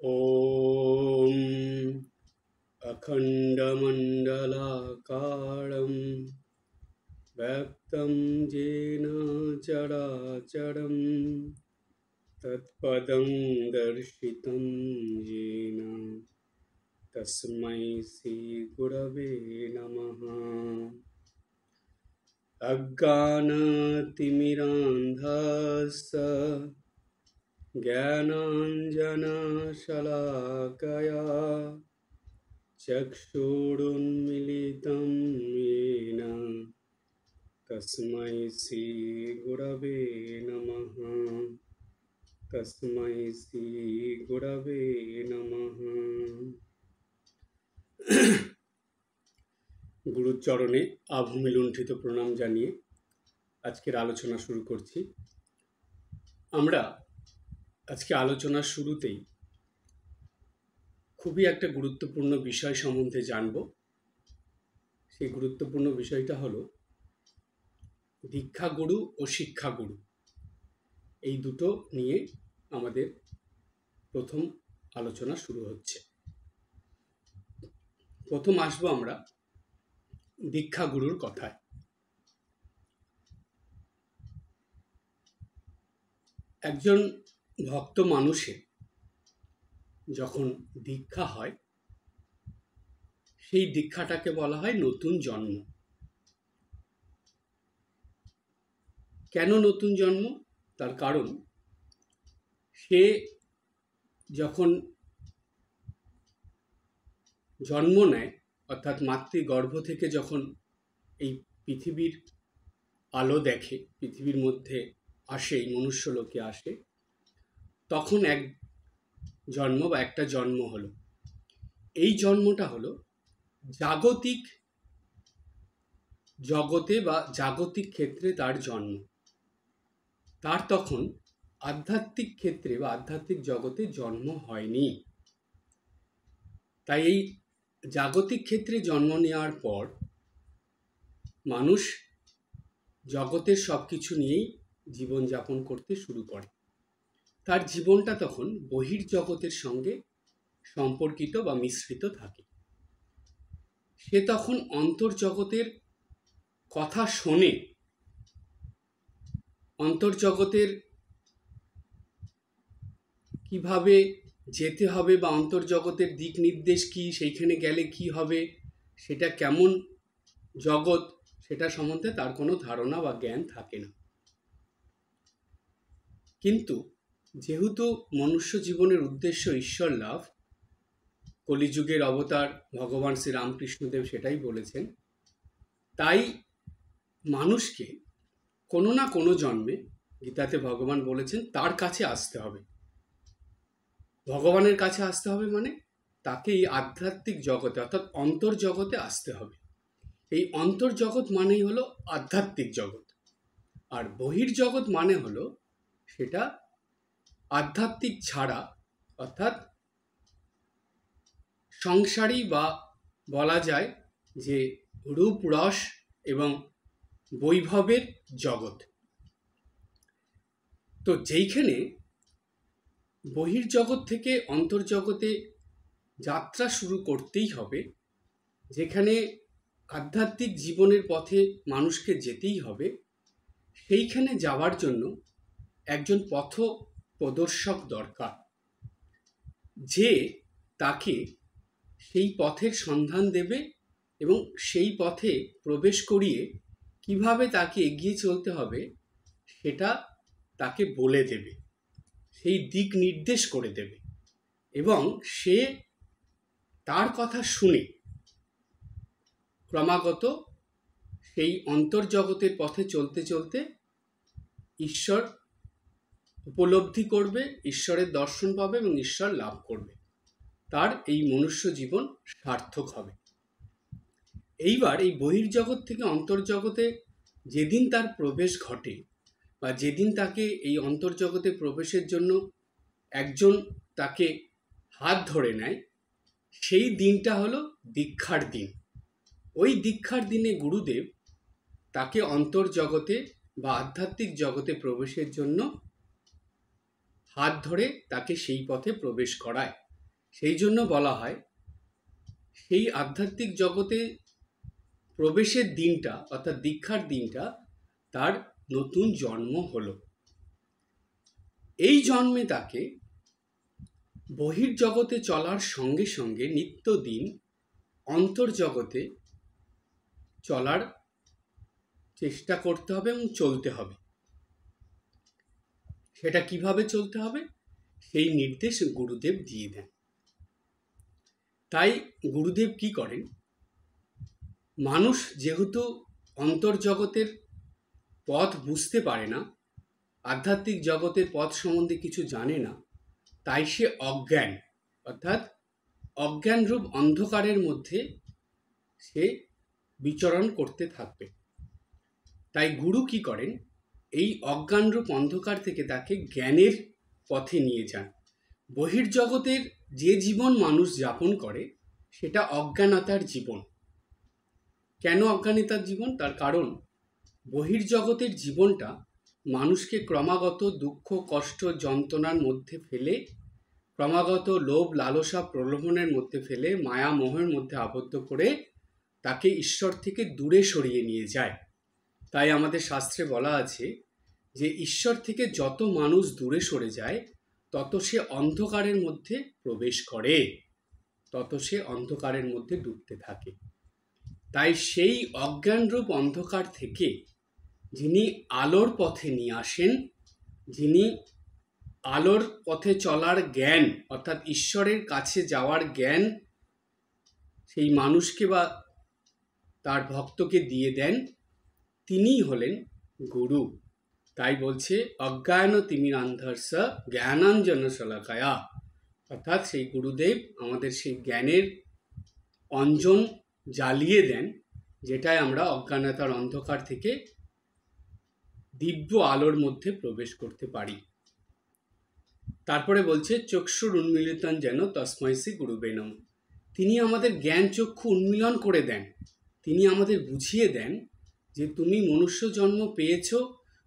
ॐ अखण्डमण्डलाकारं व्याप्तं येन चराचरं तत्पदं दर्शितं येन तस्मै श्रीगुरवे नमः। अज्ञानतिमिरान्धस्य ज्ञानाञ्जनशलाकया चक्षुरुन्मीलितं येन तस्मै श्रीगुरवे नमः। तस्मै श्रीगुरवे नमः। গুরুচরণে আভূমি লুণ্ঠিত প্রণাম জানিয়ে আজকের আলোচনা শুরু করছি। আমরা আজকে আলোচনার শুরুতেই খুবই একটা গুরুত্বপূর্ণ বিষয় সম্বন্ধে জানব। সেই গুরুত্বপূর্ণ বিষয়টা হলো দীক্ষাগুরু ও শিক্ষাগুরু, এই দুটো নিয়ে আমাদের প্রথম আলোচনা শুরু হচ্ছে। প্রথম আসবো আমরা দীক্ষাগুরুর কথায়। একজন ভক্ত মানুষের যখন দীক্ষা হয়, সেই দীক্ষাটাকে বলা হয় নতুন জন্ম। কেন নতুন জন্ম? তার কারণ সে যখন জন্ম নেয়, অর্থাৎ মাতৃগর্ভ থেকে যখন এই পৃথিবীর আলো দেখে, পৃথিবীর মধ্যে আসে, এই মনুষ্যলোকে আসে, তখন এক জন্ম বা একটা জন্ম হলো। এই জন্মটা হলো জাগতিক জগতে বা জাগতিক ক্ষেত্রে তার জন্ম। তার তখন আধ্যাত্মিক ক্ষেত্রে বা আধ্যাত্মিক জগতে জন্ম হয়নি। তাই এই জাগতিক ক্ষেত্রে জন্ম নেওয়ার পর মানুষ জগতের সব কিছু নিয়েই জীবনযাপন করতে শুরু করে। তার জীবনটা তখন বহির্জগতের সঙ্গে সম্পর্কিত বা মিশ্রিত থাকে। সে তখন অন্তর্জগতের কথা শোনে, অন্তর্জগতের কিভাবে যেতে হবে বা অন্তর্জগতের দিক নির্দেশ কি, সেইখানে গেলে কি হবে, সেটা কেমন জগৎ, সেটা সম্বন্ধে তার কোনো ধারণা বা জ্ঞান থাকে না। কিন্তু যেহেতু মনুষ্য জীবনের উদ্দেশ্য ঈশ্বর লাভ, কলিযুগের অবতার ভগবান শ্রী রামকৃষ্ণদেব সেটাই বলেছেন, তাই মানুষকে কোনো না কোনো জন্মে, গীতাতে ভগবান বলেছেন, তার কাছে আসতে হবে। ভগবানের কাছে আসতে হবে মানে তাকে এই আধ্যাত্মিক জগতে অর্থাৎ অন্তর্জগতে আসতে হবে। এই অন্তর্জগৎ মানেই হলো আধ্যাত্মিক জগৎ, আর বহির্জগৎ মানে হলো সেটা আধ্যাত্মিক ছাড়া, অর্থাৎ সংসারী বা বলা যায় যে রূপ রস এবং বৈভবের জগৎ। তো যেইখানে বহির্জগৎ থেকে অন্তর্জগতে যাত্রা শুরু করতেই হবে, যেখানে আধ্যাত্মিক জীবনের পথে মানুষকে যেতেই হবে, সেইখানে যাওয়ার জন্য একজন পথ প্রদর্শক দরকার, যে তাকে সেই পথের সন্ধান দেবে এবং সেই পথে প্রবেশ করিয়ে কিভাবে তাকে এগিয়ে চলতে হবে সেটা তাকে বলে দেবে, সেই দিক নির্দেশ করে দেবে, এবং সে তার কথা শুনে ক্রমাগত সেই অন্তর্জগতের পথে চলতে চলতে ঈশ্বর উপলব্ধি করবে, ঈশ্বরের দর্শন পাবে এবং ঈশ্বর লাভ করবে। তার এই মনুষ্য জীবন সার্থক হবে। এইবার এই বহির্জগৎ থেকে অন্তর্জগতে যেদিন তার প্রবেশ ঘটে বা যেদিন তাকে এই অন্তর্জগতে প্রবেশের জন্য একজন তাকে হাত ধরে নেয়, সেই দিনটা হলো দীক্ষার দিন। ওই দীক্ষার দিনে গুরুদেব তাকে অন্তর্জগতে বা আধ্যাত্মিক জগতে প্রবেশের জন্য হাত ধরে তাকে সেই পথে প্রবেশ করায়। সেই জন্য বলা হয় সেই আধ্যাত্মিক জগতে প্রবেশের দিনটা অর্থাৎ দীক্ষার দিনটা তার নতুন জন্ম হলো। এই জন্মে তাকে বহির্জগতে চলার সঙ্গে সঙ্গে নিত্যদিন অন্তর্জগতে চলার চেষ্টা করতে হবে এবং চলতে হবে। সেটা কিভাবে চলতে হবে সেই নির্দেশ গুরুদেব দিয়ে দেন। তাই গুরুদেব কি করেন, মানুষ যেহেতু অন্তর্জগতের পথ বুঝতে পারে না, আধ্যাত্মিক জগতের পথ সম্বন্ধে কিছু জানে না, তাই সে অজ্ঞান অর্থাৎ অজ্ঞানরূপ অন্ধকারের মধ্যে সে বিচরণ করতে থাকবে। তাই গুরু কি করেন, এই অজ্ঞানরূপ অন্ধকার থেকে তাকে জ্ঞানের পথে নিয়ে যান। বহির্জগতের যে জীবন মানুষ যাপন করে সেটা অজ্ঞানতার জীবন। কেন অজ্ঞানতার জীবন? তার কারণ বহির্জগতের জীবনটা মানুষকে ক্রমাগত দুঃখ, কষ্ট, যন্ত্রণার মধ্যে ফেলে, ক্রমাগত লোভ, লালসা, প্রলোভনের মধ্যে ফেলে, মায়া মোহের মধ্যে আবদ্ধ করে তাকে ঈশ্বর থেকে দূরে সরিয়ে নিয়ে যায়। তাই আমাদের শাস্ত্রে বলা আছে যে ঈশ্বর থেকে যত মানুষ দূরে সরে যায় তত সে অন্ধকারের মধ্যে প্রবেশ করে, তত সে অন্ধকারের মধ্যে ডুবতে থাকে। তাই সেই অজ্ঞানরূপ অন্ধকার থেকে যিনি আলোর পথে নিয়ে আসেন, যিনি আলোর পথে চলার জ্ঞান অর্থাৎ ঈশ্বরের কাছে যাওয়ার জ্ঞান সেই মানুষকে বা তার ভক্তকে দিয়ে দেন, তিনিই হলেন গুরু। তাই বলছে অজ্ঞান তিমিরান্ধস্য জ্ঞানাঞ্জন শলাকায়া, অর্থাৎ সেই গুরুদেব আমাদের সেই জ্ঞানের অঞ্জন জ্বালিয়ে দেন, যেটায় আমরা অজ্ঞানতার অন্ধকার থেকে দিব্য আলোর মধ্যে প্রবেশ করতে পারি। তারপরে বলছে চক্ষুর উন্মিলিতন যেন তস্মৈসি গুরুবে নমঃ। তিনি আমাদের জ্ঞান চক্ষু উন্মিলন করে দেন, তিনি আমাদের বুঝিয়ে দেন যে তুমি মনুষ্য জন্ম পেয়েছ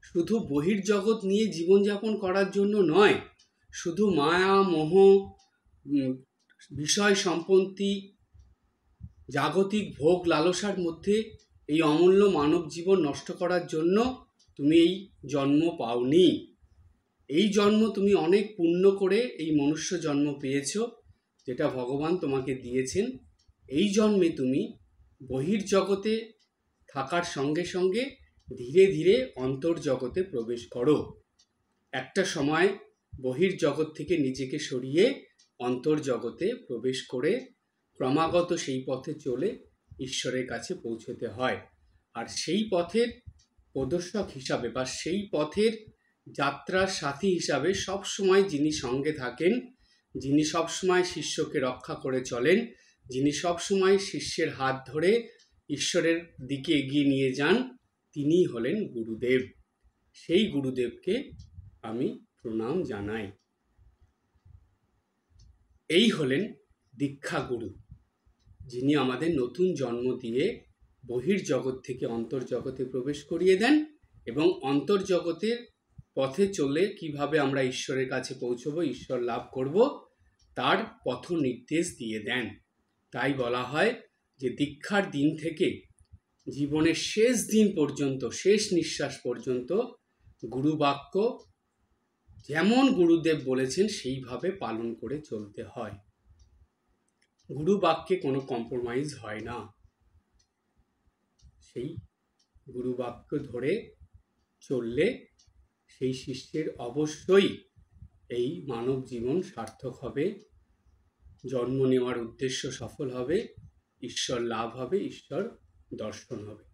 শুধু বহির্জগৎ নিয়ে জীবনযাপন করার জন্য নয়, শুধু মায়া মোহ, বিষয় সম্পত্তি, জাগতিক ভোগ লালসার মধ্যে এই অমূল্য মানব জীবন নষ্ট করার জন্য তুমি এই জন্ম পাওনি। এই জন্ম তুমি অনেক পুণ্য করে এই মনুষ্য জন্ম পেয়েছ, যেটা ভগবান তোমাকে দিয়েছেন। এই জন্মে তুমি বহির্জগতে থাকার সঙ্গে সঙ্গে ধীরে ধীরে অন্তর্জগতে প্রবেশ করো। একটা সময় বহির্জগৎ থেকে নিজেকে সরিয়ে অন্তর্জগতে প্রবেশ করে ক্রমাগত সেই পথে চলে ঈশ্বরের কাছে পৌঁছতে হয়। আর সেই পথের প্রদর্শক হিসাবে বা সেই পথের যাত্রার সাথী হিসাবে সবসময় যিনি সঙ্গে থাকেন, যিনি সবসময় শিষ্যকে রক্ষা করে চলেন, যিনি সবসময় শিষ্যের হাত ধরে ঈশ্বরের দিকে এগিয়ে নিয়ে যান, তিনিই হলেন গুরুদেব। সেই গুরুদেবকে আমি প্রণাম জানাই। এই হলেন দীক্ষা গুরু, যিনি আমাদের নতুন জন্ম দিয়ে বহির্জগৎ থেকে অন্তর্জগতে প্রবেশ করিয়ে দেন এবং অন্তর্জগতের পথে চলে কিভাবে আমরা ঈশ্বরের কাছে পৌঁছবো, ঈশ্বর লাভ করব, তার পথ নির্দেশ দিয়ে দেন। তাই বলা হয় যে দীক্ষার দিন থেকে জীবনের শেষ দিন পর্যন্ত, শেষ নিঃশ্বাস পর্যন্ত গুরু বাক্য যেমন গুরুদেব বলেছেন সেইভাবে পালন করে চলতে হয়। গুরু বাক্যে কোনো কম্প্রোমাইজ হয় না। সেই গুরু বাক্য ধরে চললে সেই শিষ্যের অবশ্যই এই মানব জীবন সার্থক হবে, জন্ম নেওয়ার উদ্দেশ্য সফল হবে, ঈশ্বর লাভ হবে, ঈশ্বর দর্শন হবে।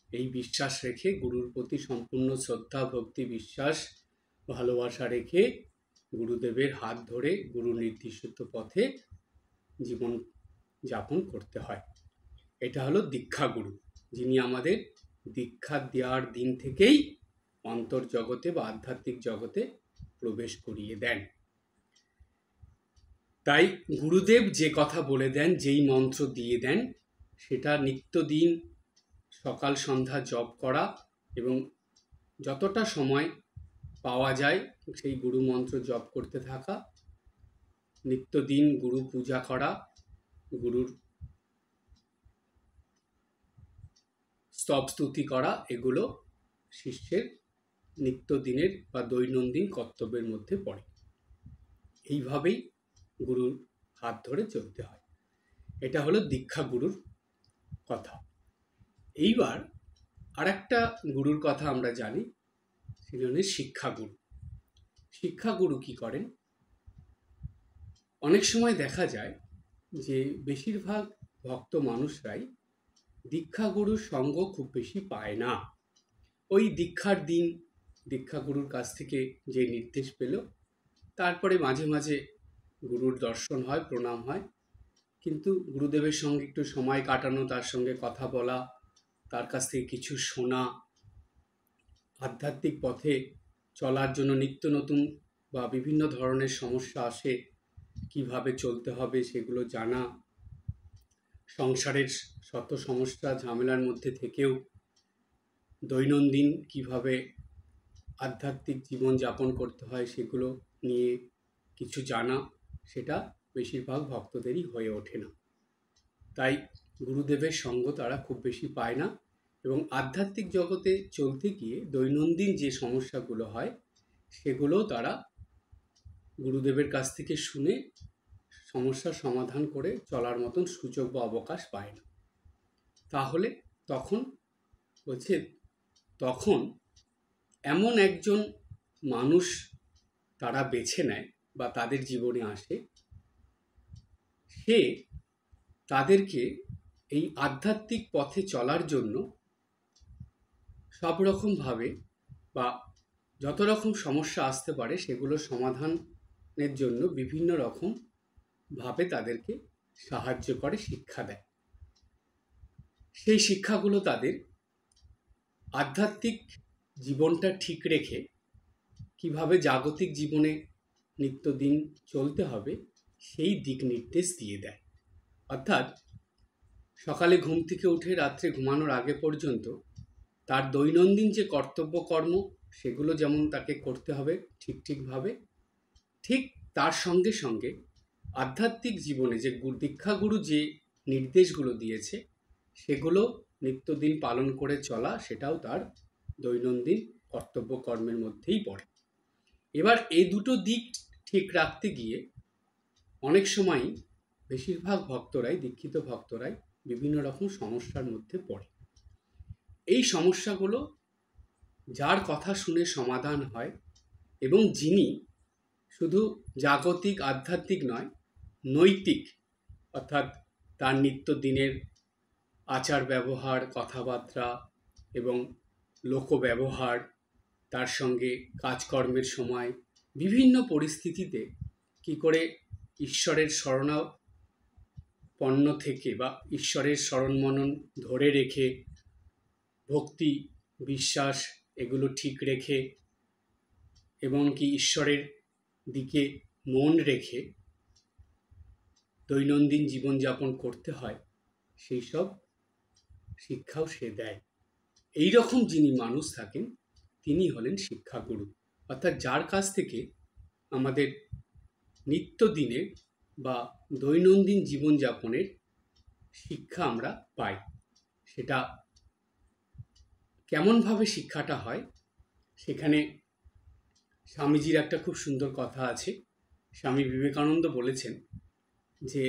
এই বিশ্বাস রেখে গুরুর প্রতি সম্পূর্ণ শ্রদ্ধা, ভক্তি, বিশ্বাস, ভালোবাসা রেখে গুরুদেবের হাত ধরে গুরু নির্দিষ্ট পথে জীবন যাপন করতে হয়। এটা হলো দীক্ষা গুরু, যিনি আমাদের দীক্ষা দেওয়ার দিন থেকেই অন্তর্জগতে বা আধ্যাত্মিক জগতে প্রবেশ করিয়ে দেন। তাই গুরুদেব যে কথা বলে দেন, যেই মন্ত্র দিয়ে দেন, সেটা নিত্যদিন সকাল সন্ধ্যা জপ করা এবং যতটা সময় পাওয়া যায় সেই গুরু মন্ত্র জপ করতে থাকা, নিত্যদিন গুরু পূজা করা, গুরুর স্তব স্তুতি করা, এগুলো শিষ্যের নিত্যদিনের বা দৈনন্দিন কর্তব্যের মধ্যে পড়ে। এইভাবেই গুরুর হাত ধরে চলতে হয়। এটা হলো দীক্ষা গুরুর কথা। এইবার আরেকটা গুরুর কথা আমরা জানি, সেটা হলো শিক্ষাগুরু। শিক্ষাগুরু কি করেন? অনেক সময় দেখা যায় যে বেশিরভাগ ভক্ত মানুষরাই দীক্ষাগুরুর সঙ্গ খুব বেশি পায় না। ওই দীক্ষার দিন দীক্ষাগুরুর কাছ থেকে যে নির্দেশ পেল, তারপরে মাঝে মাঝে গুরুর দর্শন হয়, প্রণাম হয়, কিন্তু গুরুদেবের সঙ্গে একটু সময় কাটানো, তার সঙ্গে কথা বলা, তার কাছ থেকে কিছু শোনা, আধ্যাত্মিক পথে চলার জন্য নিত্য নতুন বা বিভিন্ন ধরনের সমস্যা আসে, কিভাবে চলতে হবে সেগুলো জানা, সংসারের শত সমস্যা ঝামেলার মধ্যে থেকেও দৈনন্দিন কিভাবে আধ্যাত্মিক জীবন যাপন করতে হয় সেগুলো নিয়ে কিছু জানা, সেটা বেশিরভাগ ভক্তদেরই হয়ে ওঠে না। তাই গুরুদেবের সঙ্গ তারা খুব বেশি পায় না, এবং আধ্যাত্মিক জগতে চলতে গিয়ে দৈনন্দিন যে সমস্যাগুলো হয় সেগুলোও তারা গুরুদেবের কাছ থেকে শুনে সমস্যার সমাধান করে চলার মতন সুযোগ বা অবকাশ পায় না। তাহলে তখন এমন একজন মানুষ তারা বেছে নেয় বা তাদের জীবনে আসে, সে তাদেরকে এই আধ্যাত্মিক পথে চলার জন্য সব রকমভাবে বা যত রকম সমস্যা আসতে পারে সেগুলো সমাধানের জন্য বিভিন্ন রকম ভাবে তাদেরকে সাহায্য করে, শিক্ষা দেয়। সেই শিক্ষাগুলো তাদের আধ্যাত্মিক জীবনটা ঠিক রেখে কিভাবে জাগতিক জীবনে নিত্যদিন চলতে হবে সেই দিক নির্দেশ দিয়ে দেয়। অর্থাৎ সকালে ঘুম থেকে উঠে রাত্রে ঘুমানোর আগে পর্যন্ত তার দৈনন্দিন যে কর্তব্য কর্ম সেগুলো যেমন তাকে করতে হবে ঠিকভাবে, ঠিক তার সঙ্গে সঙ্গে আধ্যাত্মিক জীবনে যে দীক্ষাগুরু যে নির্দেশগুলো দিয়েছে সেগুলো নিত্যদিন পালন করে চলা, সেটাও তার দৈনন্দিন কর্তব্য কর্মের মধ্যেই পড়ে। এবার এই দুটো দিক ঠিক রাখতে গিয়ে অনেক সময়ই বেশিরভাগ ভক্তরাই, দীক্ষিত ভক্তরাই বিভিন্ন রকম সমস্যার মধ্যে পড়ে। এই সমস্যাগুলো যার কথা শুনে সমাধান হয়, এবং যিনি শুধু জাগতিক আধ্যাত্মিক নয়, নৈতিক, অর্থাৎ তার নিত্যদিনের আচার ব্যবহার, কথাবার্তা এবং লোক ব্যবহার, তার সঙ্গে কাজকর্মের সময় বিভিন্ন পরিস্থিতিতে কি করে ঈশ্বরের শরণাপন্ন থেকে বা ঈশ্বরের শরণমনন ধরে রেখে ভক্তি বিশ্বাস এগুলো ঠিক রেখে এবং কি ঈশ্বরের দিকে মন রেখে দৈনন্দিন জীবনযাপন করতে হয়, সেই সব শিক্ষাও সে দেয়। এই রকম যিনি মানুষ থাকেন তিনি হলেন শিক্ষাগুরু, অর্থাৎ যার কাছ থেকে আমাদের নিত্যদিনের বা দৈনন্দিন জীবনযাপনের শিক্ষা আমরা পাই। সেটা কেমনভাবে শিক্ষাটা হয়, সেখানে স্বামীজির একটা খুব সুন্দর কথা আছে। স্বামী বিবেকানন্দ বলেছেন যে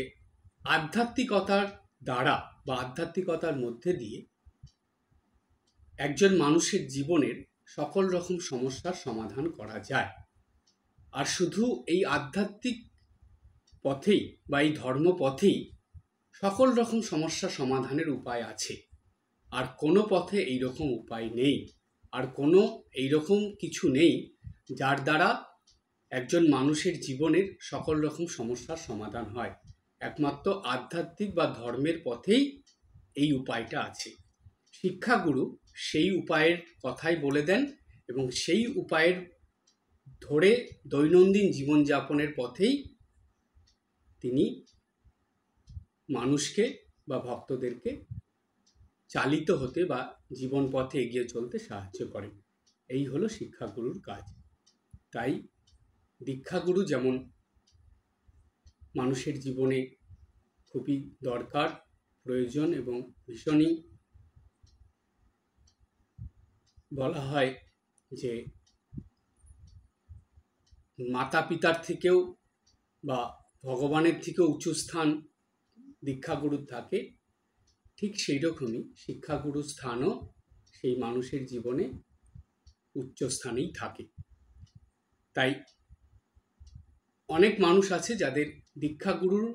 আধ্যাত্মিকতার দ্বারা বা আধ্যাত্মিকতার মধ্যে দিয়ে একজন মানুষের জীবনের সকল রকম সমস্যার সমাধান করা যায়। আর শুধু এই আধ্যাত্মিক পথেই বা এই ধর্ম পথেই সকল রকম সমস্যা সমাধানের উপায় আছে, আর কোনো পথে এইরকম উপায় নেই, আর কোনো এইরকম কিছু নেই যার দ্বারা একজন মানুষের জীবনের সকল রকম সমস্যার সমাধান হয়। একমাত্র আধ্যাত্মিক বা ধর্মের পথেই এই উপায়টা আছে। শিক্ষাগুরু সেই উপায়ের কথাই বলে দেন, এবং সেই উপায়ের ধরে দৈনন্দিন জীবনযাপনের পথেই তিনি মানুষকে বা ভক্তদেরকে চালিত হতে বা জীবন পথে এগিয়ে চলতে সাহায্য করেন। এই হলো শিক্ষাগুরুর কাজ। তাই দীক্ষাগুরু যেমন মানুষের জীবনে খুবই দরকার, প্রয়োজন এবং ভীষণই বলা হয় যে মাতা পিতার থেকেও বা ভগবানের থেকেও উঁচু স্থান দীক্ষাগুরুর থাকে, ঠিক সেই রকমই শিক্ষাগুরুর স্থানও সেই মানুষের জীবনে উচ্চ স্থানেই থাকে। তাই অনেক মানুষ আছে যাদের দীক্ষাগুরুর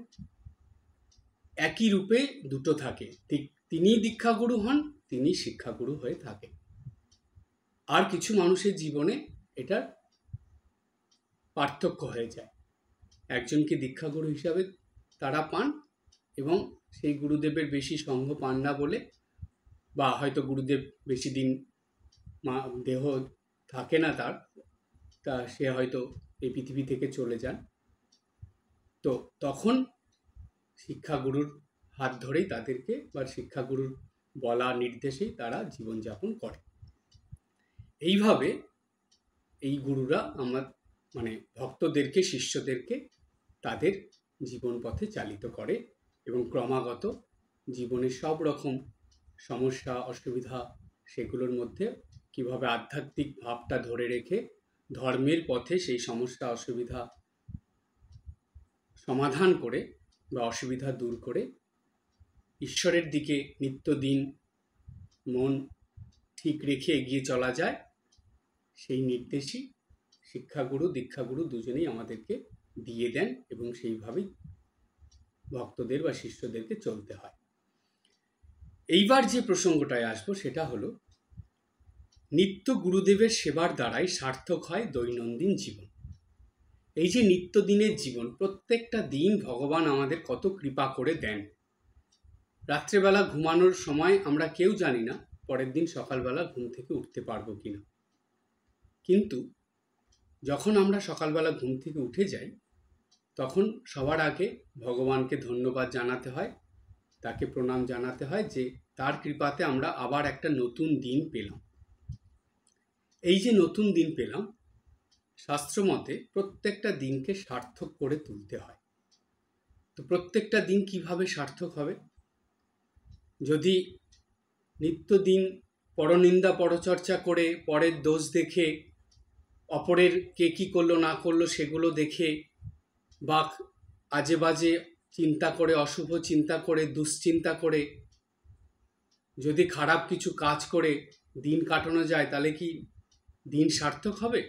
একই রূপে দুটো থাকে, তিনি দীক্ষাগুরু হন, তিনি শিক্ষাগুরু হয়ে থাকে। আর কিছু মানুষের জীবনে এটার পার্থক্য হয়ে যায়, একজনকে দীক্ষাগুরু হিসাবে তারা পান এবং সেই গুরুদেবের বেশি সঙ্গ পান না বলে, বা হয়তো গুরুদেব বেশি দিন দেহ থাকে না তার, তা সে হয়তো এই পৃথিবী থেকে চলে যান, তো তখন শিক্ষাগুরুর হাত ধরেই তাদেরকে বা শিক্ষাগুরুর বলা নির্দেশেই তারা জীবনযাপন করে। এইভাবে এই গুরুরা আমার ভক্তদেরকে, শিষ্যদেরকে তাদের জীবন পথে চালিত করে এবং ক্রমাগত জীবনের সব রকম সমস্যা, অসুবিধা, সেগুলোর মধ্যে কিভাবে আধ্যাত্মিক ভাবটা ধরে রেখে ধর্মের পথে সেই সমস্যা, অসুবিধা সমাধান করে বা অসুবিধা দূর করে ঈশ্বরের দিকে নিত্যদিন মন ঠিক রেখে এগিয়ে চলা যায়, সেই নির্দেশই শিক্ষাগুরু, দীক্ষাগুরু দুজনেই আমাদেরকে দিয়ে দেন এবং সেইভাবেই ভক্তদের বা শিষ্যদেরকে চলতে হয়। এইবার যে প্রসঙ্গটায় আসবো সেটা হলো নিত্য গুরুদেবের সেবার দ্বারাই সার্থক হয় দৈনন্দিন জীবন। এই যে নিত্যদিনের জীবন, প্রত্যেকটা দিন ভগবান আমাদের কত কৃপা করে দেন। রাত্রেবেলা ঘুমানোর সময় আমরা কেউ জানি না পরের দিন সকালবেলা ঘুম থেকে উঠতে পারবো কিনা, কিন্তু যখন আমরা সকালবেলা ঘুম থেকে উঠে যাই তখন সবার আগে ভগবানকে ধন্যবাদ জানাতে হয়, তাকে প্রণাম জানাতে হয় যে তার কৃপাতে আমরা আবার একটা নতুন দিন পেলাম। এই যে নতুন দিন পেলাম, শাস্ত্র মতে প্রত্যেকটা দিনকে সার্থক করে তুলতে হয়। তো প্রত্যেকটা দিন কিভাবে সার্থক হবে? যদি নিত্যদিন পরনিন্দা পরচর্চা করে, পরের দোষ দেখে, অপরের কে কী করলো না করলো সেগুলো দেখে, বা আজে বাজে চিন্তা করে, অশুভ চিন্তা করে, দুশ্চিন্তা করে যদি খারাপ কিছু কাজ করে দিন কাটানো যায়, তাহলে কি দিন সার্থক হবে?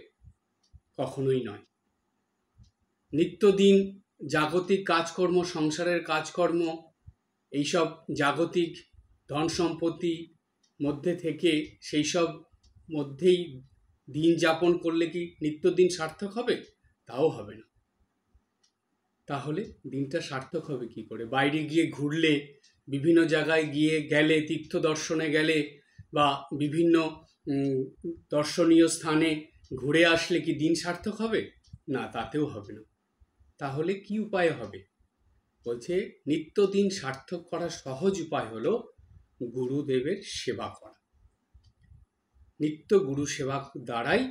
কখনোই নয়। নিত্যদিন জাগতিক কাজকর্ম, সংসারের কাজকর্ম, এইসব জাগতিক ধন সম্পত্তি মধ্যে থেকে সেই সব মধ্যেই দিন যাপন করলে কি নিত্যদিন সার্থক হবে? তাও হবে না। তাহলে দিনটা সার্থক হবে কি করে? বাইরে গিয়ে ঘুরলে, বিভিন্ন জায়গায় গিয়ে গেলে, তীর্থ দর্শনে গেলে বা বিভিন্ন দর্শনীয় স্থানে ঘুরে আসলে কি দিন সার্থক হবে? না, তাতেও হবে না। তাহলে কি উপায় হবে? বলছে নিত্যদিন সার্থক করার সহজ উপায় হলো গুরুদেবের সেবা করা। নিত্য গুরু সেবা দ্বারাই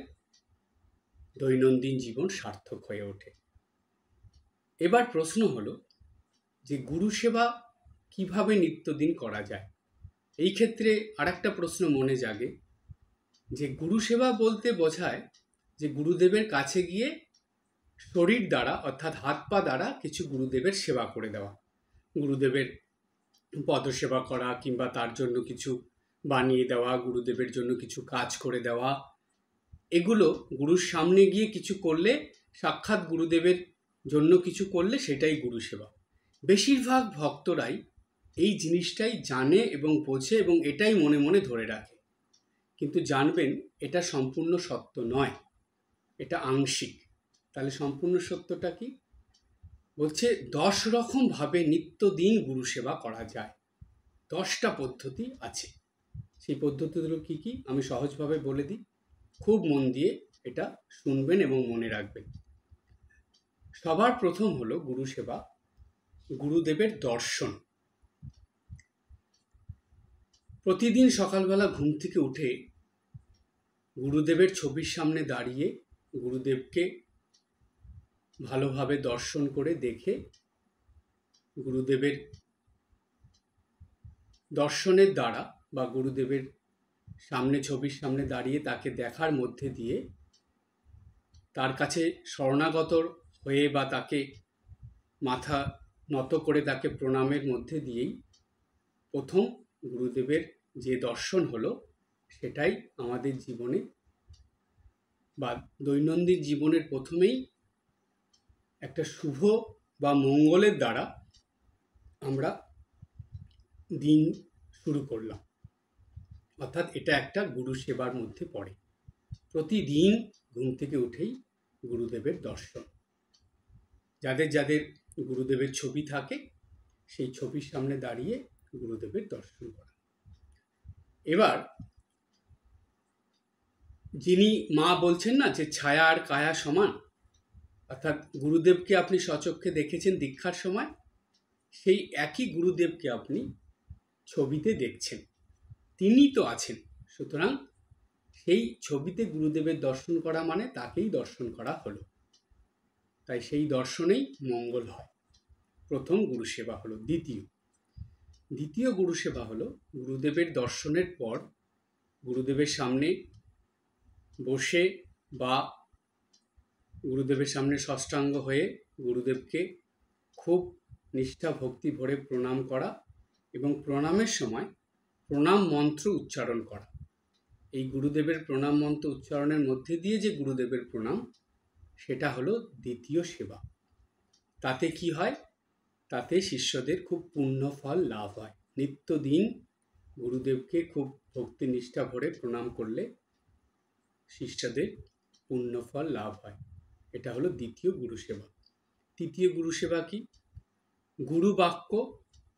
দৈনন্দিন জীবন সার্থক হয়ে ওঠে। এবার প্রশ্ন হলো যে গুরু সেবা কিভাবে নিত্যদিন করা যায়? এই ক্ষেত্রে আরেকটা প্রশ্ন মনে জাগে যে গুরু সেবা বলতে বোঝায় যে গুরুদেবের কাছে গিয়ে শরীর দ্বারা, অর্থাৎ হাত পা দ্বারা কিছু গুরুদেবের সেবা করে দেওয়া, গুরুদেবের পদসেবা করা, কিংবা তার জন্য কিছু বানিয়ে দেওয়া, গুরুদেবের জন্য কিছু কাজ করে দেওয়া, এগুলো গুরুর সামনে গিয়ে কিছু করলে, সাক্ষাৎ গুরুদেবের জন্য কিছু করলে সেটাই গুরু সেবা। বেশিরভাগ ভক্তরাই এই জিনিসটাই জানে এবং বোঝে এবং এটাই মনে মনে ধরে রাখে, কিন্তু জানবেন এটা সম্পূর্ণ সত্য নয়, এটা আংশিক। তাহলে সম্পূর্ণ সত্যটা কি? বলছে 10 রকম ভাবে নিত্যদিন গুরু সেবা করা যায়। 10টা পদ্ধতি আছে। সেই পদ্ধতিগুলো কি কি আমি সহজভাবে বলে দিই, খুব মন দিয়ে এটা শুনবেন এবং মনে রাখবেন। সবার প্রথম হলো গুরু সেবা, গুরুদেবের দর্শন। প্রতিদিন সকালবেলা ঘুম থেকে উঠে গুরুদেবের ছবির সামনে দাঁড়িয়ে গুরুদেবকে ভালোভাবে দর্শন করে দেখে গুরুদেবের দর্শনের দ্বারা বা গুরুদেবের সামনে ছবির সামনে দাঁড়িয়ে তাকে দেখার মধ্যে দিয়ে তার কাছে শরণাগত হয়ে বা তাকে মাথা নত করে তাকে প্রণামের মধ্যে দিয়েই প্রথম গুরুদেবের যে দর্শন হলো সেটাই আমাদের জীবনে বা দৈনন্দিন জীবনের প্রথমেই একটা শুভ বা মঙ্গলের দ্বারা আমরা দিন শুরু করলাম। অর্থাৎ এটা একটা গুরু সেবার মধ্যে পড়ে। প্রতিদিন ঘুম থেকে উঠেই গুরুদেবের দর্শন। যাদের যাদের গুরুদেবের ছবি থাকে সেই ছবির সামনে দাঁড়িয়ে গুরুদেবের দর্শন করা। এবার যিনি মা বলছেন না যে ছায়া আর কায়া সমান, অর্থাৎ গুরুদেবকে আপনি স্বচক্ষে দেখেছেন দীক্ষার সময়, সেই একই গুরুদেবকে আপনি ছবিতে দেখছেন, তিনি তো আছেন। সুতরাং সেই ছবিতে গুরুদেবের দর্শন করা মানে তাকেই দর্শন করা হলো। তাই সেই দর্শনেই মঙ্গল হয়। প্রথম গুরু সেবা হলো। দ্বিতীয় গুরু সেবা হলো গুরুদেবের দর্শনের পর গুরুদেবের সামনে বসে বা গুরুদেবের সামনে সাষ্টাঙ্গ হয়ে গুরুদেবকে খুব নিষ্ঠা ভক্তি ভরে প্রণাম করা এবং প্রণামের সময় প্রণাম মন্ত্র উচ্চারণ করা। এই গুরুদেবের প্রণাম মন্ত্র উচ্চারণের মধ্যে দিয়ে যে গুরুদেবের প্রণাম, সেটা হলো দ্বিতীয় সেবা। তাতে কি হয়? তাতে শিষ্যদের খুব পুণ্য ফল লাভ হয়। নিত্যদিন গুরুদেবকে খুব ভক্তি নিষ্ঠা ভরে প্রণাম করলে শিষ্যদের পুণ্য ফল লাভ হয়। এটা হলো দ্বিতীয় গুরু সেবা। তৃতীয় গুরু সেবা কি? গুরু বাক্য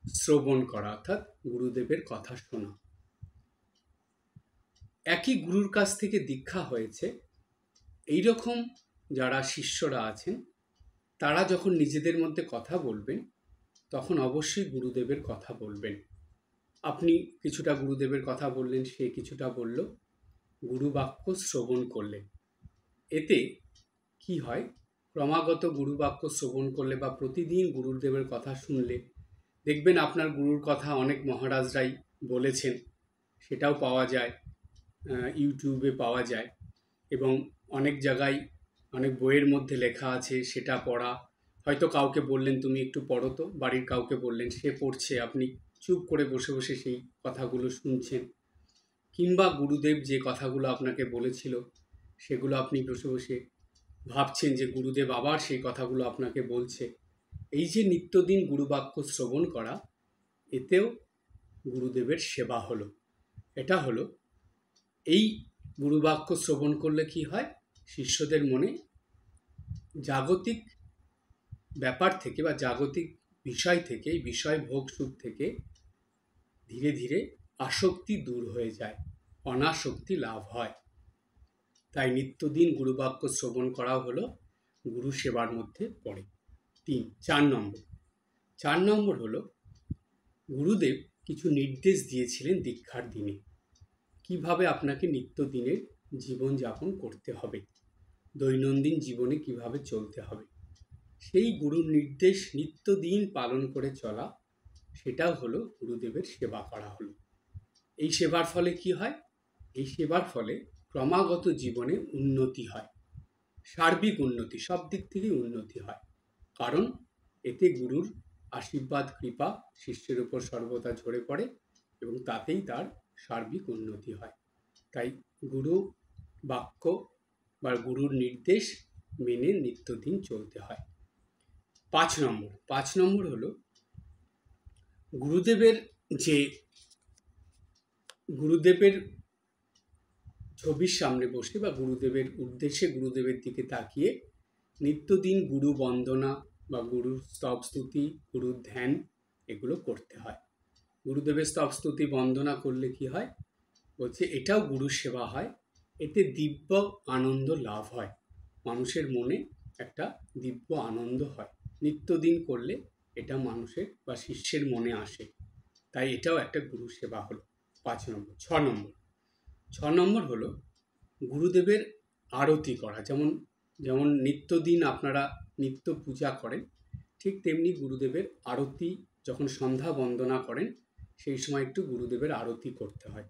শ্রবণ করা, অর্থাৎ গুরুদেবের কথা শোনা। একই গুরুর কাছ থেকে দীক্ষা হয়েছে, এইরকম যারা শিষ্যরা আছেন তারা যখন নিজেদের মধ্যে কথা বলবেন তখন অবশ্যই গুরুদেবের কথা বলবেন। আপনি কিছুটা গুরুদেবের কথা বললেন, সে কিছুটা বলল, গুরু বাক্য শ্রবণ করলেন। এতে কি হয়? ক্রমাগত গুরু বাক্য শ্রবণ করলে বা প্রতিদিন গুরুদেবের কথা শুনলে দেখবেন আপনার গুরুর কথা অনেক মহারাজরাই বলেছেন, সেটাও পাওয়া যায়, ইউটিউবে পাওয়া যায় এবং অনেক জায়গায় অনেক বইয়ের মধ্যে লেখা আছে, সেটা পড়া। হয়তো কাউকে বললেন তুমি একটু পড়ো তো, বাড়ির কাউকে বললেন, সে পড়ছে, আপনি চুপ করে বসে বসে সেই কথাগুলো শুনছেন। কিংবা গুরুদেব যে কথাগুলো আপনাকে বলেছিল সেগুলো আপনি বসে বসে ভাবছেন যে গুরুদেব আবার সেই কথাগুলো আপনাকে বলছে। এই যে নিত্যদিন গুরুবাক্য শ্রবণ করা, এতেও গুরুদেবের সেবা হলো। এটা হলো, এই গুরুবাক্য শ্রবণ করলে কি হয়? শিষ্যদের মনে জাগতিক ব্যাপার থেকে বা জাগতিক বিষয় থেকে, বিষয় ভোগ সুখ থেকে ধীরে ধীরে আসক্তি দূর হয়ে যায়, অনাসক্তি লাভ হয়। তাই নিত্যদিন গুরুবাক্য শ্রবণ করাও হলো গুরু সেবার মধ্যে পড়ে। 4 নম্বর হলো গুরুদেব কিছু নির্দেশ দিয়েছিলেন দীক্ষার দিনে, কিভাবে আপনাকে নিত্যদিনের জীবনযাপন করতে হবে, দৈনন্দিন জীবনে কিভাবে চলতে হবে। সেই গুরুর নির্দেশ নিত্যদিন পালন করে চলা, সেটাও হলো গুরুদেবের সেবা করা হলো। এই সেবার ফলে কি হয়? এই সেবার ফলে ক্রমাগত জীবনে উন্নতি হয়, সার্বিক উন্নতি, সব দিক থেকেই উন্নতি হয়। কারণ এতে গুরুর আশীর্বাদ কৃপা শিষ্যের উপর সর্বদা ঝরে পড়ে এবং তাতেই তার সার্বিক উন্নতি হয়। তাই গুরু বাক্য বা গুরুর নির্দেশ মেনে নিত্যদিন চলতে হয়। 5 নম্বর হলো গুরুদেবের ছবির সামনে বসে বা গুরুদেবের উদ্দেশ্যে, গুরুদেবের দিকে তাকিয়ে নিত্যদিন গুরু বন্দনা বা গুরুর স্তব স্তুতি, গুরুর ধ্যান, এগুলো করতে হয়। গুরুদেবের স্তব স্তুতি বন্দনা করলে কি হয়? বলছে এটাও গুরু সেবা হয়। এতে দিব্য আনন্দ লাভ হয়, মানুষের মনে একটা দিব্য আনন্দ হয়। নিত্যদিন করলে এটা মানুষের বা শিষ্যের মনে আসে, তাই এটাও একটা গুরু সেবা হলো। 5 নম্বর। 6 নম্বর হলো গুরুদেবের আরতি করা। যেমন নিত্যদিন আপনারা নিত্য পূজা করেন, ঠিক তেমনি গুরুদেবের আরতি যখন সন্ধ্যা বন্দনা করেন সেই সময় একটু গুরুদেবের আরতি করতে হয়।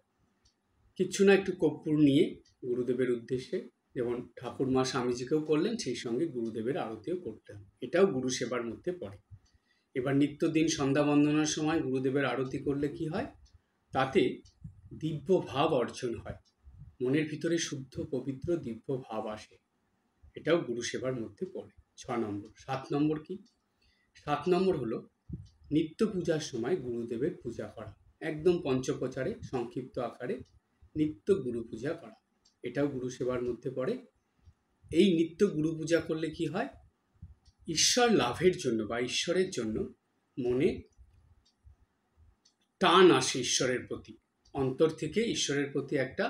কিচ্ছু না, একটু কর্পূর নিয়ে গুরুদেবের উদ্দেশ্যে, যেমন ঠাকুরমা স্বামীজিকেও করলেন সেই সঙ্গে গুরুদেবের আরতিও করতে হয়। এটাও গুরু সেবার মধ্যে পড়ে। এবার নিত্যদিন সন্ধ্যা বন্দনার সময় গুরুদেবের আরতি করলে কি হয়, তাতে দিব্য ভাব অর্জন হয়, মনের ভিতরে শুদ্ধ পবিত্র দিব্য ভাব আসে। এটাও গুরু সেবার মধ্যে পড়ে। 6 নম্বর। 7 নম্বর কি? 7 নম্বর হলো নিত্য পূজার সময় গুরুদেবের পূজা করা, একদম পঞ্চপ্রচারে সংক্ষিপ্ত আকারে নিত্য গুরু পূজা করা, এটাও গুরু সেবার মধ্যে পড়ে। এই নিত্য গুরু পূজা করলে কি হয়, ঈশ্বর লাভের জন্য বা ঈশ্বরের জন্য মনে টান আসে, ঈশ্বরের প্রতি অন্তর থেকে ঈশ্বরের প্রতি একটা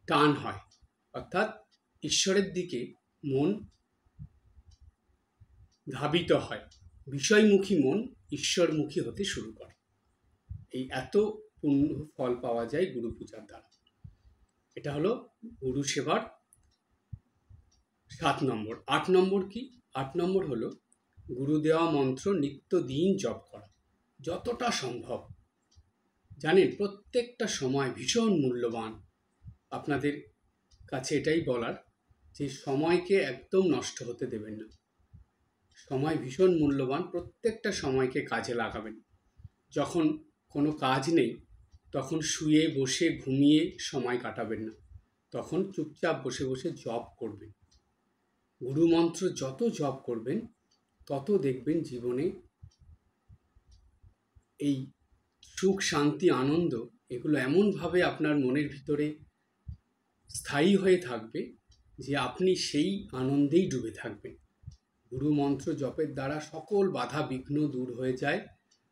টান হয়, অর্থাৎ ঈশ্বরের দিকে মন ধাবিত হয়, বিষয়মুখী মন ঈশ্বরমুখী হতে শুরু করে। এই এত পূর্ণ ফল পাওয়া যায় গুরু পূজার দ্বারা। এটা হলো গুরু সেবার 7 নম্বর। 8 নম্বর কি? 8 নম্বর হলো গুরু দেওয়া মন্ত্র নিত্যদিন জপ করা, যতটা সম্ভব। জানেন, প্রত্যেকটা সময় ভীষণ মূল্যবান। আপনাদের কাছে এটাই বলার যে সময়কে একদম নষ্ট হতে দেবেন না। সময় ভীষণ মূল্যবান, প্রত্যেকটা সময়কে কাজে লাগাবেন। যখন কোনো কাজ নেই তখন শুয়ে বসে ঘুমিয়ে সময় কাটাবেন না, তখন চুপচাপ বসে বসে জপ করবেন। গুরু মন্ত্র যত জপ করবেন তত দেখবেন জীবনে এই সুখ শান্তি আনন্দ এগুলো এমনভাবে আপনার মনের ভিতরে স্থায়ী হয়ে থাকবে যে আপনি সেই আনন্দেই ডুবে থাকবেন। গুরু মন্ত্র জপের দ্বারা সকল বাধা বিঘ্ন দূর হয়ে যায়,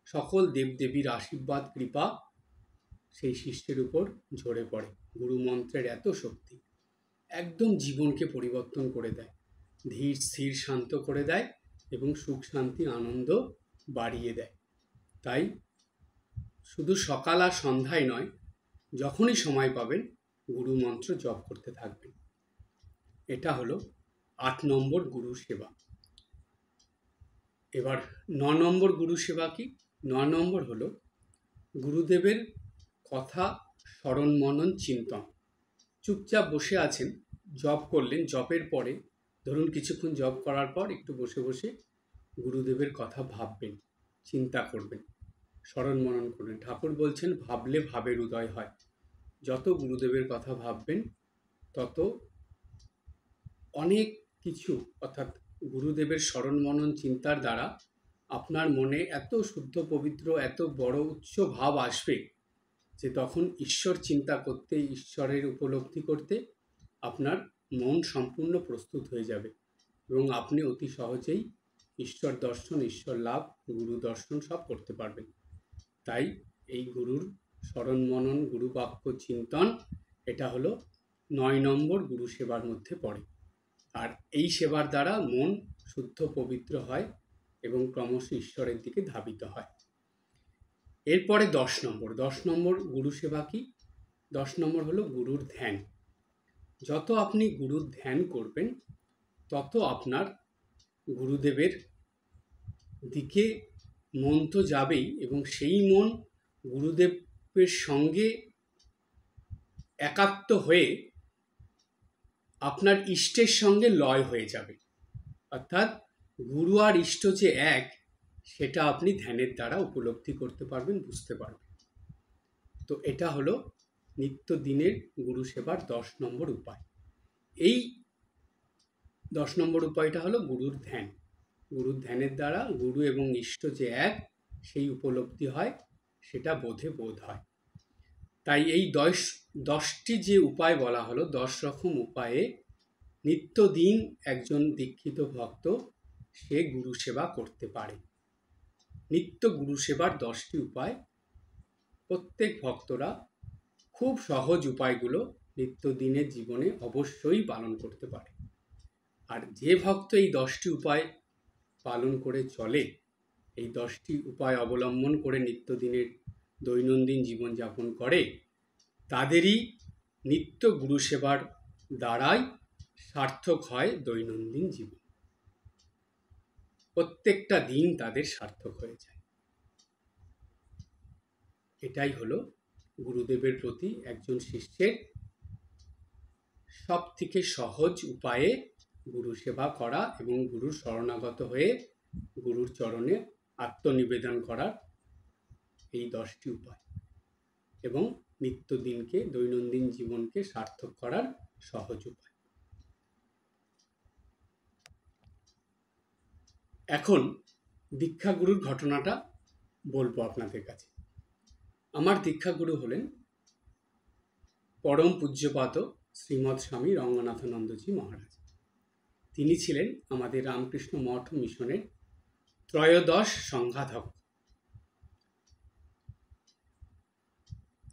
সকল দেবদেবীর আশীর্বাদ কৃপা সেই শিষ্যের উপর ঝরে পড়ে। গুরু মন্ত্রের এত শক্তি, একদম জীবনকে পরিবর্তন করে দেয়, ধীর স্থির শান্ত করে দেয় এবং সুখ শান্তি আনন্দ বাড়িয়ে দেয়। তাই শুধু সকাল আর সন্ধ্যায় নয়, যখনই সময় পাবেন গুরু মন্ত্র জপ করতে থাকবেন। এটা হলো 8 নম্বর গুরু সেবা। এবার 9 নম্বর গুরু সেবা কি? 9 নম্বর হলো গুরুদেবের কথা স্মরণ মনন চিন্তন। চুপচাপ বসে আছেন, জপ করলেন, জপের পরে ধরুন কিছুক্ষণ জপ করার পর একটু বসে বসে গুরুদেবের কথা ভাববেন, চিন্তা করবেন, স্মরণ মনন করবেন। ঠাকুর বলছেন ভাবলে ভাবের উদয় হয়। যত গুরুদেবের কথা ভাববেন তত অনেক কিছু, অর্থাৎ গুরুদেবের স্মরণ মনন চিন্তার দ্বারা আপনার মনে এত শুদ্ধ পবিত্র এত বড় উচ্চ ভাব আসবে যে তখন ঈশ্বর চিন্তা করতে, ঈশ্বরের উপলব্ধি করতে আপনার মন সম্পূর্ণ প্রস্তুত হয়ে যাবে এবং আপনি অতি সহজেই ঈশ্বর দর্শন, ঈশ্বর লাভ, গুরু দর্শন সব করতে পারবেন। তাই এই গুরুর স্মরণ মনন, গুরু বাক্য চিন্তন, এটা হলো 9 নম্বর গুরু সেবার মধ্যে পড়ে। আর এই সেবার দ্বারা মন শুদ্ধ পবিত্র হয় এবং ক্রমশ ঈশ্বরের দিকে ধাবিত হয়। এরপরে 10 নম্বর। 10 নম্বর গুরু সেবা কি? 10 নম্বর হলো গুরুর ধ্যান। যত আপনি গুরুর ধ্যান করবেন তত আপনার গুরুদেবের দিকে মন তো যাবেই এবং সেই মন গুরুদেবের সঙ্গে একাত্ম হয়ে আপনার ইষ্টের সঙ্গে লয় হয়ে যাবে। অর্থাৎ গুরু আর ইষ্ট যে এক, সেটা আপনি ধ্যানের দ্বারা উপলব্ধি করতে পারবেন, বুঝতে পারবেন। তো এটা হলো নিত্যদিনের গুরু সেবার 10 নম্বর উপায়। এই 10 নম্বর উপায়টা হলো গুরুর ধ্যান। গুরুর ধ্যানের দ্বারা গুরু এবং ইষ্ট যে এক সেই উপলব্ধি হয়, সেটা বোধে বোধ হয়। তাই এই 10টি যে উপায় বলা হলো, 10 রকম উপায়ে নিত্যদিন একজন দীক্ষিত ভক্ত সে গুরু সেবা করতে পারে। নিত্য গুরু সেবার 10টি উপায় প্রত্যেক ভক্তরা খুব সহজ উপায়গুলো নিত্যদিনের জীবনে অবশ্যই পালন করতে পারে। আর যে ভক্ত এই 10টি উপায় পালন করে চলে, এই 10টি উপায় অবলম্বন করে নিত্যদিনের দৈনন্দিন জীবনযাপন করে, তাদেরই নিত্য গুরু সেবার দ্বারাই সার্থক হয় দৈনন্দিন জীবন। প্রত্যেকটা দিন তাদের সার্থক হয়ে যায়। এটাই হলো গুরুদেবের প্রতি একজন শিষ্যের সব থেকে সহজ উপায়ে গুরু সেবা করা এবং গুরুর শরণাগত হয়ে গুরুর চরণে আত্মনিবেদন করার এই 10টি উপায় এবং নিত্যদিনকে, দৈনন্দিন জীবনকে সার্থক করার সহজ উপায়। এখন দীক্ষাগুরুর ঘটনাটা বলবো আপনাদের কাছে। আমার দীক্ষাগুরু হলেন পরম পূজ্যপাদ শ্রীমৎ স্বামী রঙ্গনাথানন্দজি মহারাজ। তিনি ছিলেন আমাদের রামকৃষ্ণ মঠ মিশনের ত্রয়োদশ সংঘাধক।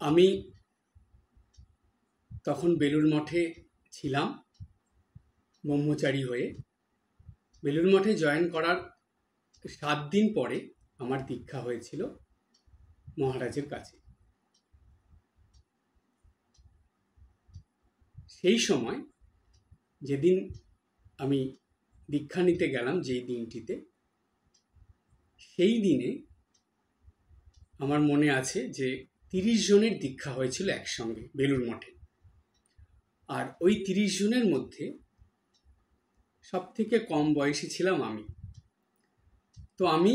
আমি তখন বেলুড় মঠে ছিলাম ব্রহ্মচারী হয়ে। বেলুড় মঠে জয়েন করার 7 দিন পরে আমার দীক্ষা হয়েছিল মহারাজের কাছে। সেই সময় যেদিন আমি দীক্ষা নিতে গেলাম, যেই দিনটিতে, সেই দিনে আমার মনে আছে যে 30 জনের দীক্ষা হয়েছিল একসঙ্গে বেলুড় মঠে। আর ওই 30 জনের মধ্যে সব থেকে কম বয়সী ছিলাম আমি। তো আমি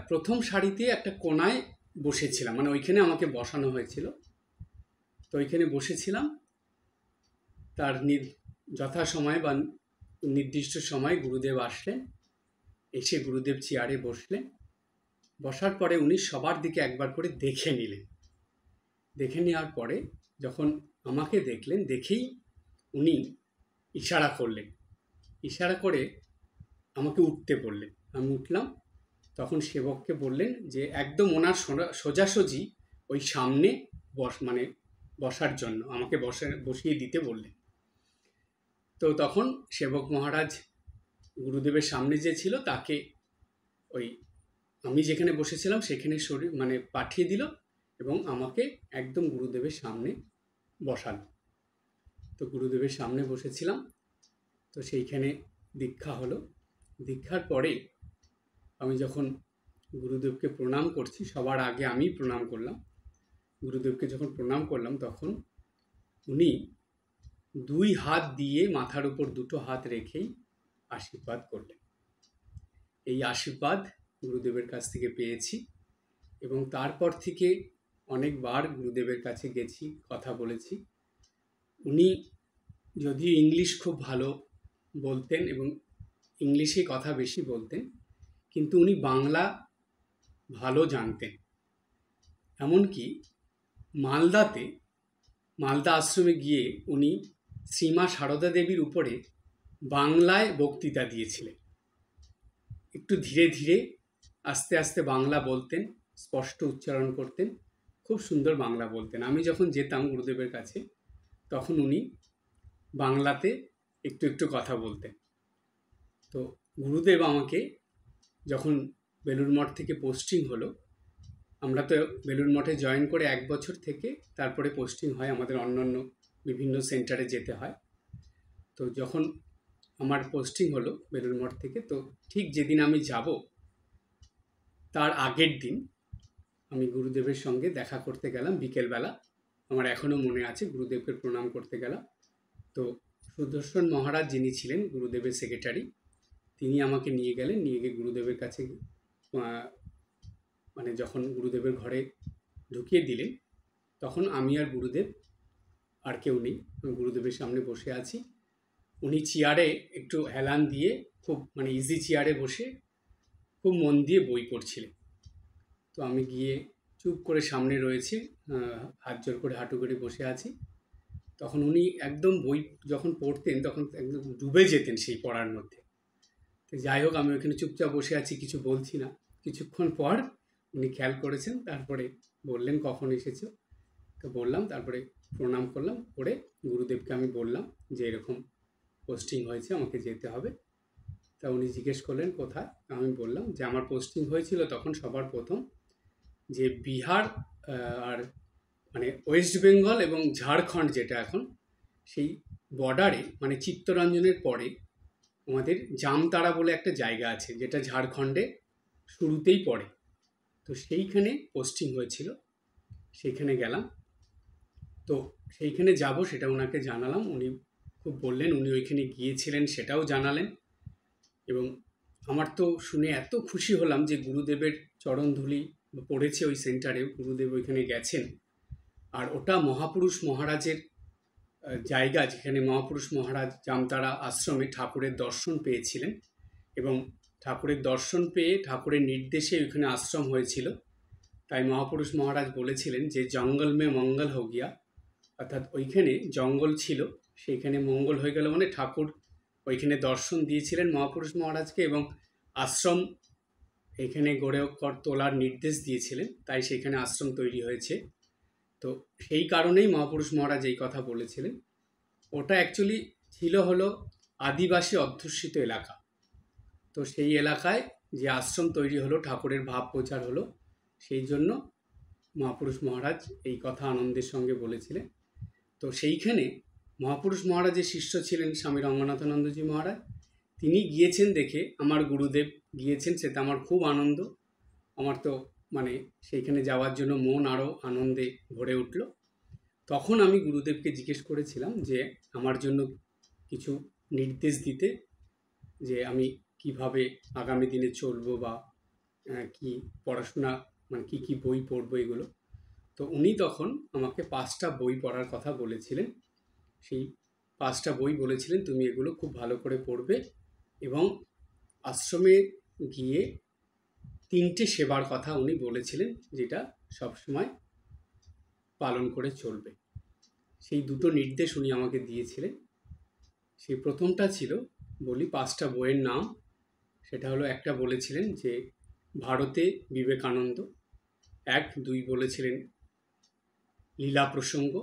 প্রথম সারিতে একটা কোনায় বসেছিলাম, মানে ওইখানে আমাকে বসানো হয়েছিল। তো ওইখানে বসেছিলাম। তার যথাসময়ে বা নির্দিষ্ট সময় গুরুদেব আসলেন। এসে গুরুদেব চেয়ারে বসলেন। বসার পরে উনি সবার দিকে একবার করে দেখে নিলেন। দেখে নেওয়ার পরে যখন আমাকে দেখলেন, দেখেই উনি ইশারা করলেন। ইশারা করে আমাকে উঠতে বললেন। আমি উঠলাম। তখন সেবককে বললেন যে একদম ওনার সোজাসুজি ওই সামনে বসার জন্য আমাকে বসিয়ে দিতে বললেন। তো তখন সেবক মহারাজ গুরুদেবের সামনে যে ছিল তাকে ওই আমি যেখানে বসেছিলাম সেখানে পাঠিয়ে দিল এবং আমাকে একদম গুরুদেবের সামনে বসালো। তো গুরুদেবের সামনে বসেছিলাম। তো সেইখানে দীক্ষা হলো। দীক্ষার পরে আমি যখন গুরুদেবকে প্রণাম করছি, সবার আগে আমি প্রণাম করলাম। গুরুদেবকে যখন প্রণাম করলাম তখন উনি 2 হাত দিয়ে মাথার উপর 2টো হাত রেখেই আশীর্বাদ করলেন। এই আশীর্বাদ গুরুদেবের কাছ থেকে পেয়েছি এবং তারপর থেকে অনেকবার গুরুদেবের কাছে গেছি, কথা বলেছি। উনি যদিও ইংলিশ খুব ভালো বলতেন এবং ইংলিশে কথা বেশি বলতেন, কিন্তু উনি বাংলা ভালো জানতেন। এমনকি মালদা আশ্রমে গিয়ে উনি শ্রীমা সারদা দেবীর উপরে বাংলায় বক্তৃতা দিয়েছিলেন। একটু ধীরে ধীরে আস্তে আস্তে বাংলা বলতেন, স্পষ্ট উচ্চারণ করতেন, খুব সুন্দর বাংলা বলতেন। আমি যখন যেতাম গুরুদেবের কাছে তখন উনি বাংলাতে একটু একটু কথা বলতেন। তো গুরুদেব আমাকে যখন বেলুড় মঠ থেকে পোস্টিং হলো, আমরা তো বেলুড় মঠে জয়েন করে 1 বছর থেকে তারপরে পোস্টিং হয়, আমাদের অন্যান্য বিভিন্ন সেন্টারে যেতে হয়। তো যখন আমার পোস্টিং হলো বেলুড় মঠ থেকে, তো ঠিক যেদিন আমি যাব তার আগের দিন আমি গুরুদেবের সঙ্গে দেখা করতে গেলাম বিকেলবেলা। আমার এখনও মনে আছে, গুরুদেবকে প্রণাম করতে গেলাম। তো সুদর্শন মহারাজ, যিনি ছিলেন গুরুদেবের সেক্রেটারি, তিনি আমাকে নিয়ে গেলেন। নিয়ে গিয়ে গুরুদেবের কাছে যখন গুরুদেবের ঘরে ঢুকিয়ে দিলেন তখন আমি আর গুরুদেব আর কেউ নেই। আমি গুরুদেবের সামনে বসে আছি। উনি চেয়ারে একটু হেলান দিয়ে খুব ইজি চেয়ারে বসে খুব মন দিয়ে বই পড়ছিলেন। তো আমি গিয়ে চুপ করে সামনে রয়েছে, হাত জোর করে হাঁটু করে বসে আছি। তখন উনি একদম বই যখন পড়তেন তখন একদম ডুবে যেতেন সেই পড়ার মধ্যে। তো যাই হোক, আমি ওখানে চুপচাপ বসে আছি, কিছু বলছি না। কিছুক্ষণ পর উনি খেয়াল করেছেন, তারপরে বললেন কখন এসেছো। তো বললাম, তারপরে প্রণাম করলাম। করে গুরুদেবকে আমি বললাম যে এরকম পোস্টিং হয়েছে, আমাকে যেতে হবে। তা উনি জিজ্ঞেস করলেন কোথায়। আমি বললাম যে আমার পোস্টিং হয়েছিল তখন সবার প্রথম যে বিহার আর ওয়েস্ট বেঙ্গল এবং ঝাড়খণ্ড যেটা এখন, সেই বর্ডারে চিত্তরঞ্জনের পরে আমাদের জামতারা বলে একটা জায়গা আছে, যেটা ঝাড়খণ্ডে শুরুতেই পড়ে। তো সেইখানে পোস্টিং হয়েছিল, সেইখানে গেলাম। তো সেইখানে যাব সেটা ওনাকে জানালাম, উনি খুব বললেন, উনি ওইখানে গিয়েছিলেন সেটাও জানালেন। এবং আমার তো শুনে এত খুশি হলাম যে গুরুদেবের চরণধুলি পড়েছে ওই সেন্টারে, গুরুদেব ওইখানে গেছেন। আর ওটা মহাপুরুষ মহারাজের জায়গা, যেখানে মহাপুরুষ মহারাজ জামতারা আশ্রমে ঠাকুরের দর্শন পেয়েছিলেন, এবং ঠাকুরের দর্শন পেয়ে ঠাকুরের নির্দেশে ওইখানে আশ্রম হয়েছিল। তাই মহাপুরুষ মহারাজ বলেছিলেন যে জঙ্গল মে মঙ্গল হো গিয়া, অর্থাৎ ওইখানে জঙ্গল ছিল, সেইখানে মঙ্গল হয়ে গেল, মানে ঠাকুর ওইখানে দর্শন দিয়েছিলেন মহাপুরুষ মহারাজকে, এবং আশ্রম এখানে গড়ে তোলার নির্দেশ দিয়েছিলেন, তাই সেখানে আশ্রম তৈরি হয়েছে। তো সেই কারণেই মহাপুরুষ মহারাজ এই কথা বলেছিলেন। ওটা অ্যাকচুয়ালি ছিল হলো আদিবাসী অধ্যুষিত এলাকা। তো সেই এলাকায় যে আশ্রম তৈরি হলো, ঠাকুরের ভাব প্রচার হলো, সেই জন্য মহাপুরুষ মহারাজ এই কথা আনন্দের সঙ্গে বলেছিলেন। তো সেইখানে মহাপুরুষ মহারাজের শিষ্য ছিলেন স্বামী রঙ্গনাথানন্দজি মহারাজ। তিনি গিয়েছেন দেখে, আমার গুরুদেব গিয়েছেন, সেটা আমার খুব আনন্দ। আমার তো মানে সেইখানে যাওয়ার জন্য মন আরও আনন্দে ভরে উঠল। তখন আমি গুরুদেবকে জিজ্ঞেস করেছিলাম যে আমার জন্য কিছু নির্দেশ দিতে, যে আমি কিভাবে আগামী দিনে চলবো, বা কি পড়াশোনা, মানে কি বই পড়বো, এগুলো। তো উনি তখন আমাকে 5টা বই পড়ার কথা বলেছিলেন। সেই 5টা বই বলেছিলেন, তুমি এগুলো খুব ভালো করে পড়বে, এবং আশ্রমে গিয়ে 3টে সেবার কথা উনি বলেছিলেন, যেটা সবসময় পালন করে চলবে। সেই 2টো নির্দেশ উনি আমাকে দিয়েছিলেন। সেই প্রথমটা ছিল, বলি 5টা বইয়ের নাম, সেটা হলো, একটা বলেছিলেন যে ভারতে বিবেকানন্দ, 1, 2 বলেছিলেন লীলা প্রসঙ্গ,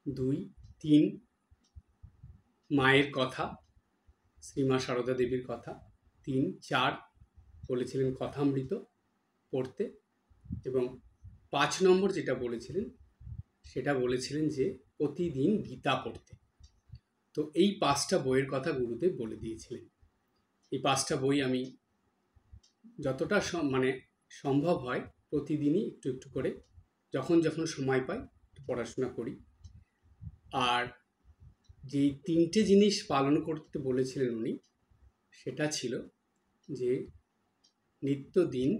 2, 3 মায়ের কথা, শ্রীমা সারদা দেবীর কথা, 3, 4 বলেছিলেন কথামৃত পড়তে, এবং 5 নম্বর যেটা বলেছিলেন সেটা বলেছিলেন যে প্রতিদিন গীতা পড়তে। তো এই 5টা বইয়ের কথা গুরুদেব বলে দিয়েছিলেন। এই 5টা বই আমি যতটা মানে সম্ভব হয় প্রতিদিনই একটু একটু করে, যখন যখন সময় পাই পড়াশোনা করি। আর যেই 3টে জিনিস পালন করতে বলেছিলেন উনি, সেটা ছিল যে নিত্যদিন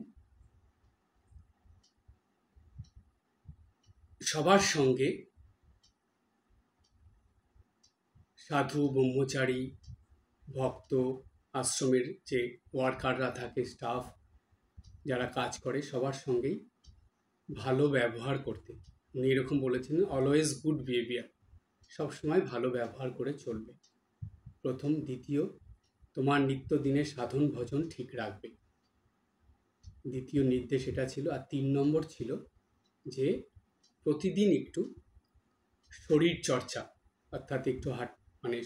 সবার সঙ্গে, সাধু, ব্রহ্মচারী, ভক্ত, আশ্রমের যে ওয়ার্কাররা থাকে, স্টাফ যারা কাজ করে, সবার সঙ্গেই ভালো ব্যবহার করতে। উনি এরকম বলেছেন, অলওয়েজ গুড বিহেভিয়ার, সবসময় ভালো ব্যবহার করে চলবে। প্রথম। দ্বিতীয়, তোমার নিত্যদিনের সাধন ভজন ঠিক রাখবে, দ্বিতীয় নির্দেশ এটা ছিল। আর 3 নম্বর ছিল যে প্রতিদিন একটু শরীর চর্চা, অর্থাৎ একটু মানে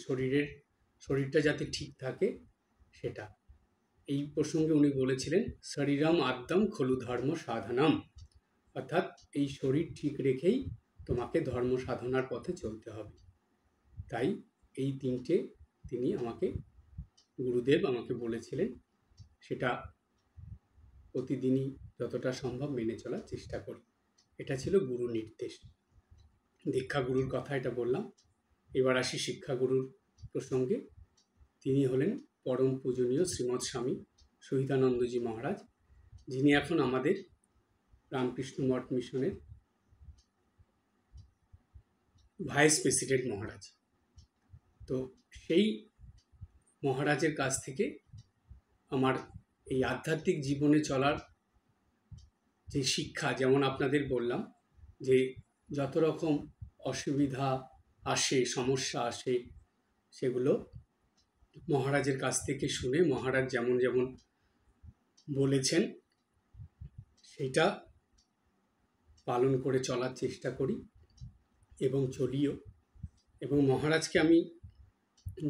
শরীরটা যাতে ঠিক থাকে সেটা। এই প্রসঙ্গে উনি বলেছিলেন, শরীরম আদ্যম খলু ধর্ম সাধনম, অর্থাৎ এই শরীর ঠিক রেখেই তোমাকে ধর্ম সাধনার পথে চলতে হবে। তাই এই 3টে তিনি গুরুদেব আমাকে বলেছিলেন, সেটা প্রতিদিনই যতটা সম্ভব মেনে চলার চেষ্টা করি। এটা ছিল গুরু নির্দেশ। দীক্ষাগুরুর কথা এটা বললাম। এবার আসি শিক্ষাগুরুর প্রসঙ্গে। তিনি হলেন পরম পূজনীয় শ্রীমৎ স্বামী সহিতানন্দজি মহারাজ, যিনি এখন আমাদের রামকৃষ্ণ মঠ মিশনের ভাইস প্রেসিডেন্ট মহারাজ। তো সেই মহারাজের কাছ থেকে আমার এই আধ্যাত্মিক জীবনে চলার যে শিক্ষা, যেমন আপনাদের বললাম যে যত রকম অসুবিধা আসে, সমস্যা আসে, সেগুলো মহারাজের কাছ থেকে শুনে মহারাজ যেমন যেমন বলেছেন সেটা পালন করে চলার চেষ্টা করি এবং চলিও। এবং মহারাজকে আমি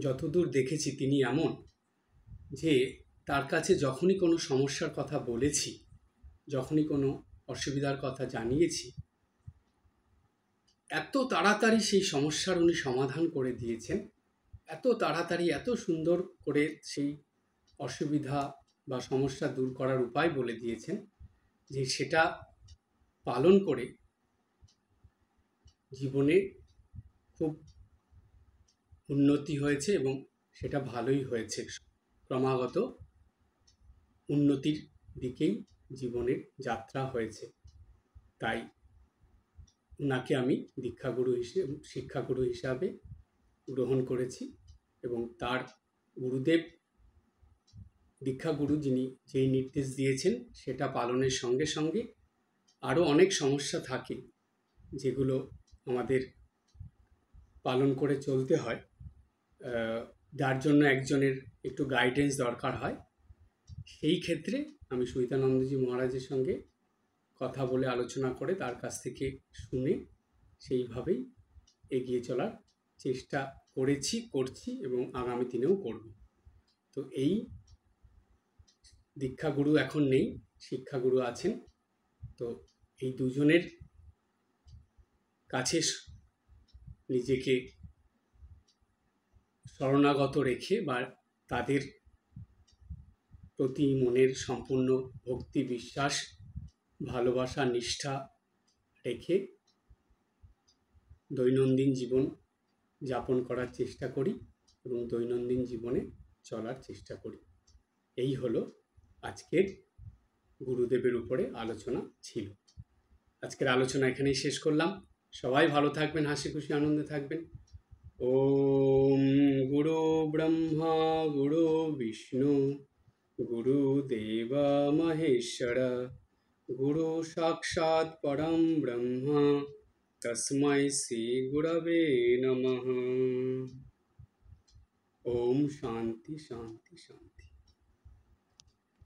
যতদূর দেখেছি, তিনি এমন যে তার কাছে যখনই কোনো সমস্যার কথা বলেছি, যখনই কোনো অসুবিধার কথা জানিয়েছি, এত তাড়াতাড়ি সেই সমস্যার উনি সমাধান করে দিয়েছেন এত তাড়াতাড়ি এত সুন্দর করে সেই অসুবিধা বা সমস্যা দূর করার উপায় বলে দিয়েছেন যে সেটা পালন করে জীবনে খুব উন্নতি হয়েছে এবং সেটা ভালোই হয়েছে। ক্রমাগত উন্নতির দিকেই জীবনের যাত্রা হয়েছে। তাই ওনাকে আমি শিক্ষাগুরু হিসাবে গ্রহণ করেছি এবং তার গুরুদেব দীক্ষাগুরু যিনি যেই নির্দেশ দিয়েছেন সেটা পালনের সঙ্গে সঙ্গে আরও অনেক সমস্যা থাকে যেগুলো আমাদের পালন করে চলতে হয়, যার জন্য একজনের একটু গাইডেন্স দরকার হয়। সেই ক্ষেত্রে আমি সুবিধানন্দজি মহারাজের সঙ্গে কথা বলে আলোচনা করে তার কাছ থেকে শুনে সেইভাবেই এগিয়ে চলার চেষ্টা করছি এবং আগামী দিনেও করব। তো এই দীক্ষাগুরু এখন নেই, শিক্ষাগুরু আছেন। তো এই দুজনের কাছে নিজেকে শরণাগত রেখে বা তাদের প্রতি মনের সম্পূর্ণ ভক্তি, বিশ্বাস, ভালোবাসা, নিষ্ঠা রেখে দৈনন্দিন জীবন যাপন করার চেষ্টা করি এবং দৈনন্দিন জীবনে চলার চেষ্টা করি। এই হলো আজকের গুরুদেবের উপরে আলোচনা ছিল। আজকের আলোচনা এখানেই শেষ করলাম। সবাই ভালো থাকবেন, হাসি খুশি আনন্দে থাকবেন। ওম গুরু ব্রহ্মা গুরু বিষ্ণু গুরুদেব মহেশ্বর গুরু সাক্ষাৎ পরম ব্রহ্ম তস্मै শ্রী গুরবে নমঃ। ওম শান্তি শান্তি শান্তি।